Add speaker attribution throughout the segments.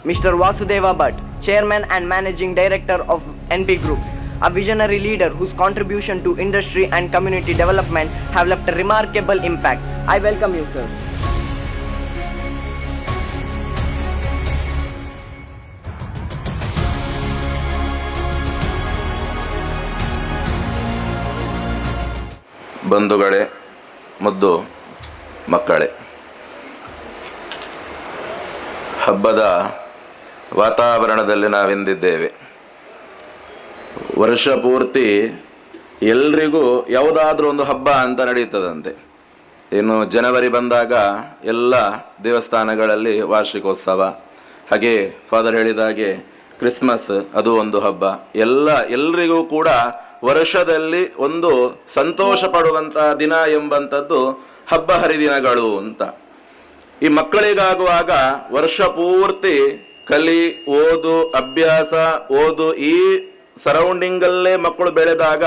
Speaker 1: Mr. Vasudeva Bhatt, Chairman and Managing Director of NP Groups, a visionary leader whose contribution to industry and community development have left a remarkable impact. I welcome you, sir.
Speaker 2: ಬಂಧುಗಳೇ, ಮುದ್ದು ಮಕ್ಕಳೇ, ಹಬ್ಬದ ವಾತಾವರಣದಲ್ಲಿ ನಾವೆಂದಿದ್ದೇವೆ. ವರ್ಷ ಪೂರ್ತಿ ಎಲ್ರಿಗೂ ಯಾವುದಾದ್ರೂ ಒಂದು ಹಬ್ಬ ಅಂತ ನಡೀತದಂತೆ. ಇನ್ನು ಜನವರಿ ಬಂದಾಗ ಎಲ್ಲ ದೇವಸ್ಥಾನಗಳಲ್ಲಿ ವಾರ್ಷಿಕೋತ್ಸವ, ಹಾಗೆ ಫಾದರ್ ಹೇಳಿದಾಗೆ ಕ್ರಿಸ್ಮಸ್ ಅದು ಒಂದು ಹಬ್ಬ. ಎಲ್ರಿಗೂ ಕೂಡ ವರ್ಷದಲ್ಲಿ ಒಂದು ಸಂತೋಷ ಪಡುವಂಥ ದಿನ ಎಂಬಂಥದ್ದು ಹಬ್ಬ ಹರಿದಿನಗಳು ಅಂತ. ಈ ಮಕ್ಕಳಿಗಾಗುವಾಗ ವರ್ಷ ಪೂರ್ತಿ ಕಲಿ, ಓದು, ಅಭ್ಯಾಸ, ಓದು ಈ ಸರೌಂಡಿಂಗಲ್ಲೇ ಮಕ್ಕಳು ಬೆಳೆದಾಗ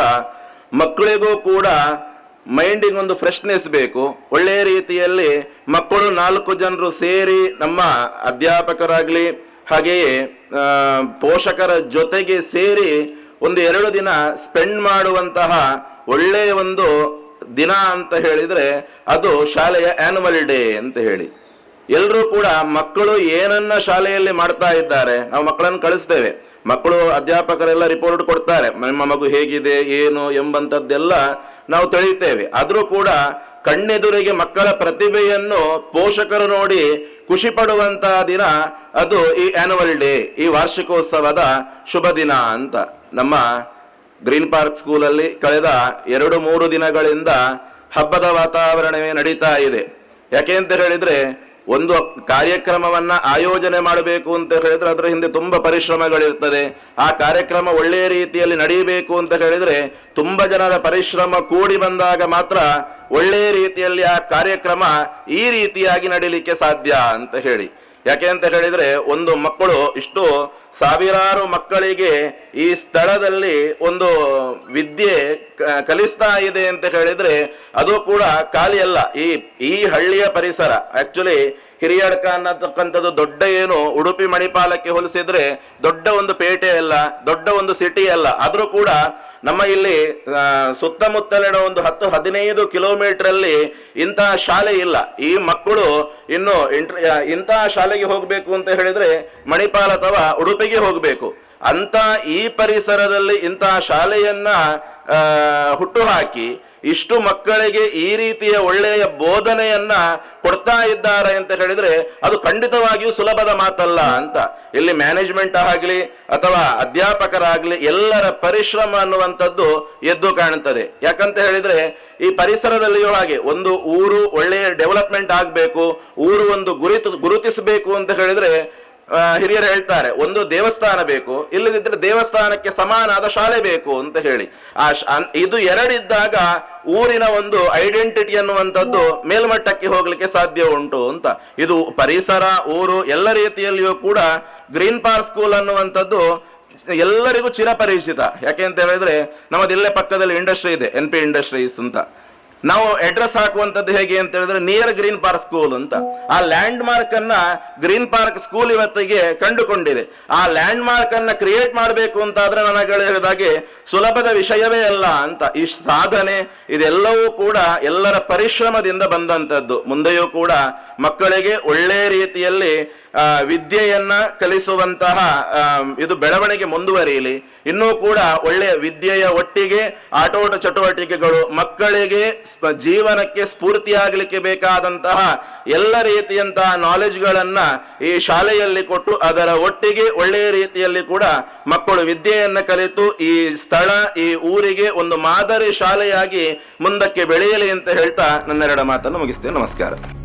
Speaker 2: ಮಕ್ಕಳಿಗೂ ಕೂಡ ಮೈಂಡಿಗೆ ಒಂದು ಫ್ರೆಶ್ನೆಸ್ ಬೇಕು. ಒಳ್ಳೆಯ ರೀತಿಯಲ್ಲಿ ಮಕ್ಕಳು 4 ಜನರು ಸೇರಿ ನಮ್ಮ ಅಧ್ಯಾಪಕರಾಗಲಿ ಹಾಗೆಯೇ ಪೋಷಕರ ಜೊತೆಗೆ ಸೇರಿ 1-2 ದಿನ ಸ್ಪೆಂಡ್ ಮಾಡುವಂತಹ ಒಳ್ಳೆಯ ಒಂದು ದಿನ ಅಂತ ಹೇಳಿದರೆ ಅದು ಶಾಲೆಯ ಆನ್ಯುವಲ್ ಡೇ ಅಂತ ಹೇಳಿ. ಎಲ್ಲರೂ ಕೂಡ ಮಕ್ಕಳು ಏನನ್ನ ಶಾಲೆಯಲ್ಲಿ ಮಾಡ್ತಾ ಇದ್ದಾರೆ, ನಾವು ಮಕ್ಕಳನ್ನು ಕಳಿಸ್ತೇವೆ, ಮಕ್ಕಳು ಅಧ್ಯಾಪಕರೆಲ್ಲ ರಿಪೋರ್ಟ್ ಕೊಡ್ತಾರೆ, ನಿಮ್ಮ ಮಗು ಹೇಗಿದೆ ಏನು ಎಂಬಂಥದ್ದೆಲ್ಲ ನಾವು ತಿಳಿತೇವೆ. ಆದರೂ ಕೂಡ ಕಣ್ಣೆದುರಿಗೆ ಮಕ್ಕಳ ಪ್ರತಿಭೆಯನ್ನು ಪೋಷಕರು ನೋಡಿ ಖುಷಿ ಪಡುವಂತಹ ದಿನ ಅದು ಈ ಆನ್ಯುವಲ್ ಡೇ, ಈ ವಾರ್ಷಿಕೋತ್ಸವದ ಶುಭ ದಿನ ಅಂತ. ನಮ್ಮ ಗ್ರೀನ್ ಪಾರ್ಕ್ ಸ್ಕೂಲಲ್ಲಿ ಕಳೆದ 2-3 ದಿನಗಳಿಂದ ಹಬ್ಬದ ವಾತಾವರಣವೇ ನಡೀತಾ ಇದೆ. ಯಾಕೆ ಅಂತ ಹೇಳಿದ್ರೆ, ಒಂದು ಕಾರ್ಯಕ್ರಮವನ್ನ ಆಯೋಜನೆ ಮಾಡಬೇಕು ಅಂತ ಹೇಳಿದ್ರೆ ಅದರ ಹಿಂದೆ ತುಂಬಾ ಪರಿಶ್ರಮಗಳಿರ್ತದೆ. ಆ ಕಾರ್ಯಕ್ರಮ ಒಳ್ಳೆಯ ರೀತಿಯಲ್ಲಿ ನಡೆಯಬೇಕು ಅಂತ ಹೇಳಿದ್ರೆ ತುಂಬಾ ಜನರ ಪರಿಶ್ರಮ ಕೂಡಿ ಬಂದಾಗ ಮಾತ್ರ ಒಳ್ಳೆಯ ರೀತಿಯಲ್ಲಿ ಆ ಕಾರ್ಯಕ್ರಮ ಈ ರೀತಿಯಾಗಿ ನಡೀಲಿಕ್ಕೆ ಸಾಧ್ಯ ಅಂತ ಹೇಳಿ. ಯಾಕೆ ಅಂತ ಹೇಳಿದ್ರೆ, ಒಂದು ಮಕ್ಕಳು ಇಷ್ಟು ಸಾವಿರಾರು ಮಕ್ಕಳಿಗೆ ಈ ಸ್ಥಳದಲ್ಲಿ ಒಂದು ವಿದ್ಯೆ ಕಲಿಸ್ತಾ ಇದೆ ಅಂತ ಹೇಳಿದ್ರೆ ಅದು ಕೂಡ ಖಾಲಿ ಅಲ್ಲ. ಈ ಹಳ್ಳಿಯ ಪರಿಸರ ಆಕ್ಚುಲಿ ಹಿರಿಯಡ್ಕ ಅನ್ನತಕ್ಕಂಥದ್ದು ದೊಡ್ಡ ಏನು ಉಡುಪಿ ಮಣಿಪಾಲಕ್ಕೆ ಹೋಲಿಸಿದ್ರೆ ದೊಡ್ಡ ಒಂದು ಪೇಟೆ ಅಲ್ಲ, ದೊಡ್ಡ ಒಂದು ಸಿಟಿ ಅಲ್ಲ. ಆದ್ರೂ ಕೂಡ ನಮ್ಮ ಇಲ್ಲಿ ಸುತ್ತಮುತ್ತಲಿನ ಒಂದು 10-15 ಕಿಲೋಮೀಟರ್ ಅಲ್ಲಿ ಇಂತಹ ಶಾಲೆ ಇಲ್ಲ. ಈ ಮಕ್ಕಳು ಇನ್ನು ಇಂತಹ ಶಾಲೆಗೆ ಹೋಗ್ಬೇಕು ಅಂತ ಹೇಳಿದ್ರೆ ಮಣಿಪಾಲ ಅಥವಾ ಉಡುಪಿಗೆ ಹೋಗ್ಬೇಕು ಅಂತ ಈ ಪರಿಸರದಲ್ಲಿ ಇಂತಹ ಶಾಲೆಯನ್ನ ಹುಟ್ಟುಹಾಕಿ ಇಷ್ಟು ಮಕ್ಕಳಿಗೆ ಈ ರೀತಿಯ ಒಳ್ಳೆಯ ಬೋಧನೆಯನ್ನ ಕೊಡ್ತಾ ಇದ್ದಾರೆ ಅಂತ ಹೇಳಿದ್ರೆ ಅದು ಖಂಡಿತವಾಗಿಯೂ ಸುಲಭದ ಮಾತಲ್ಲ ಅಂತ. ಇಲ್ಲಿ ಮ್ಯಾನೇಜ್ಮೆಂಟ್ ಆಗಲಿ ಅಥವಾ ಅಧ್ಯಾಪಕರಾಗಲಿ ಎಲ್ಲರ ಪರಿಶ್ರಮ ಅನ್ನುವಂಥದ್ದು ಎದ್ದು ಕಾಣುತ್ತದೆ. ಯಾಕಂತ ಹೇಳಿದ್ರೆ ಈ ಪರಿಸರದಲ್ಲಿಯೂ ಹಾಗೆ ಒಂದು ಊರು ಒಳ್ಳೆಯ ಡೆವಲಪ್ಮೆಂಟ್ ಆಗಬೇಕು, ಊರು ಒಂದು ಗುರುತಿಸಬೇಕು ಅಂತ ಹೇಳಿದ್ರೆ ಹಿರಿಯರು ಹೇಳ್ತಾರೆ, ಒಂದು ದೇವಸ್ಥಾನ ಬೇಕು, ಇಲ್ಲದಿದ್ರೆ ದೇವಸ್ಥಾನಕ್ಕೆ ಸಮಾನಾದ ಶಾಲೆ ಬೇಕು ಅಂತ ಹೇಳಿ. ಇದು ಎರಡಿದ್ದಾಗ ಊರಿನ ಒಂದು ಐಡೆಂಟಿಟಿ ಅನ್ನುವಂಥದ್ದು ಮೇಲ್ಮಟ್ಟಕ್ಕೆ ಹೋಗ್ಲಿಕ್ಕೆ ಸಾಧ್ಯ ಉಂಟು ಅಂತ. ಇದು ಪರಿಸರ, ಊರು ಎಲ್ಲ ರೀತಿಯಲ್ಲಿಯೂ ಕೂಡ ಗ್ರೀನ್ ಪಾರ್ಕ್ ಸ್ಕೂಲ್ ಅನ್ನುವಂಥದ್ದು ಎಲ್ಲರಿಗೂ ಚಿರಪರಿಚಿತ. ಯಾಕೆ ಅಂತ ಹೇಳಿದ್ರೆ ನಮ್ಮದಿಲ್ಲೇ ಪಕ್ಕದಲ್ಲಿ ಇಂಡಸ್ಟ್ರಿ ಇದೆ, NP ಇಂಡಸ್ಟ್ರೀಸ್ ಅಂತ. ನಾವು ಅಡ್ರೆಸ್ ಹಾಕುವಂಥದ್ದು ಹೇಗೆ ಅಂತ ಹೇಳಿದ್ರೆ ನಿಯರ್ ಗ್ರೀನ್ ಪಾರ್ಕ್ ಸ್ಕೂಲ್ ಅಂತ. ಆ ಲ್ಯಾಂಡ್ ಮಾರ್ಕ್ ಅನ್ನ ಗ್ರೀನ್ ಪಾರ್ಕ್ ಸ್ಕೂಲ್ ಇವತ್ತಿಗೆ ಕಂಡುಕೊಂಡಿದೆ. ಆ ಲ್ಯಾಂಡ್ ಮಾರ್ಕ್ ಅನ್ನ ಕ್ರಿಯೇಟ್ ಮಾಡಬೇಕು ಅಂತ ಆದ್ರೆ ನನಗೆ ಹೇಳಿದಾಗೆ ಸುಲಭದ ವಿಷಯವೇ ಅಲ್ಲ ಅಂತ. ಈ ಸಾಧನೆ ಇದೆಲ್ಲವೂ ಕೂಡ ಎಲ್ಲರ ಪರಿಶ್ರಮದಿಂದ ಬಂದಂಥದ್ದು. ಮುಂದೆಯೂ ಕೂಡ ಮಕ್ಕಳಿಗೆ ಒಳ್ಳೆಯ ರೀತಿಯಲ್ಲಿ ವಿದ್ಯೆಯನ್ನ ಕಲಿಸುವಂತಹ ಇದು ಬೆಳವಣಿಗೆ ಮುಂದುವರಿಯಲಿ. ಇನ್ನೂ ಕೂಡ ಒಳ್ಳೆಯ ವಿದ್ಯೆಯ ಒಟ್ಟಿಗೆ ಆಟೋಟ ಚಟುವಟಿಕೆಗಳು ಮಕ್ಕಳಿಗೆ ಜೀವನಕ್ಕೆ ಸ್ಫೂರ್ತಿಯಾಗಲಿಕ್ಕೆ ಬೇಕಾದಂತಹ ಎಲ್ಲ ರೀತಿಯಂತಹ ನಾಲೆಜ್ಗಳನ್ನ ಈ ಶಾಲೆಯಲ್ಲಿ ಕೊಟ್ಟು ಅದರ ಒಟ್ಟಿಗೆ ಒಳ್ಳೆಯ ರೀತಿಯಲ್ಲಿ ಕೂಡ ಮಕ್ಕಳು ವಿದ್ಯೆಯನ್ನ ಕಲಿತು ಈ ಸ್ಥಳ ಈ ಊರಿಗೆ ಒಂದು ಮಾದರಿ ಶಾಲೆಯಾಗಿ ಮುಂದಕ್ಕೆ ಬೆಳೆಯಲಿ ಅಂತ ಹೇಳ್ತಾ ನನ್ನೆರಡು ಮಾತನ್ನು ಮುಗಿಸ್ತೇನೆ. ನಮಸ್ಕಾರ.